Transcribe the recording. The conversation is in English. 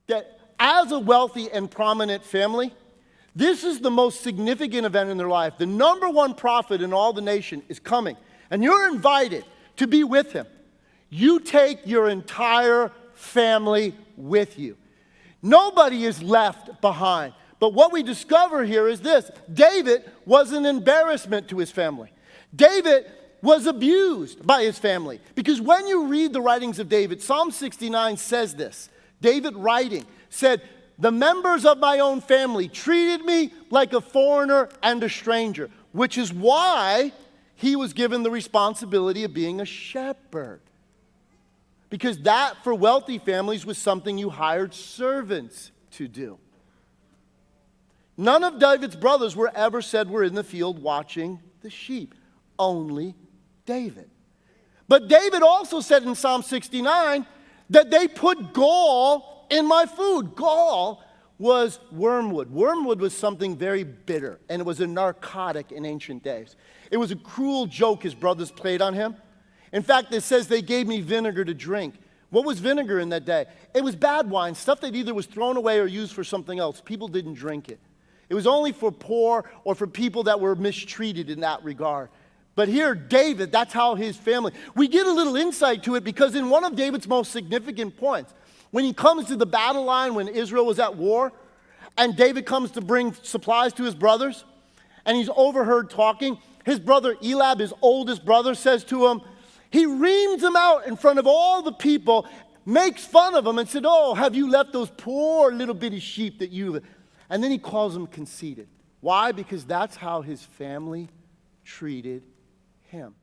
that as a wealthy and prominent family, this is the most significant event in their life. The number one prophet in all the nation is coming, and you're invited to be with him. You take your entire family with you. Nobody is left behind. But what we discover here is this: David was an embarrassment to his family. David was abused by his family. Because when you read the writings of David, Psalm 69 says this. David writing said, "The members of my own family treated me like a foreigner and a stranger," which is why he was given the responsibility of being a shepherd. Because that, for wealthy families, was something you hired servants to do. None of David's brothers were ever said were in the field watching the sheep. Only David. But David also said in Psalm 69 that they put gall in my food. Gall was wormwood. Wormwood was something very bitter, and it was a narcotic in ancient days. It was a cruel joke his brothers played on him. In fact, it says they gave me vinegar to drink. What was vinegar in that day? It was bad wine, stuff that either was thrown away or used for something else. People didn't drink it. It was only for poor or for people that were mistreated in that regard. But here, David, that's how his family. We get a little insight to it because in one of David's most significant points, when he comes to the battle line when Israel was at war, and David comes to bring supplies to his brothers, and he's overheard talking, his brother Eliab, his oldest brother, says to him, he reams him out in front of all the people, makes fun of him and said, "Oh, have you left those poor little bitty sheep that you..." And then he calls him conceited. Why? Because that's how his family treated him.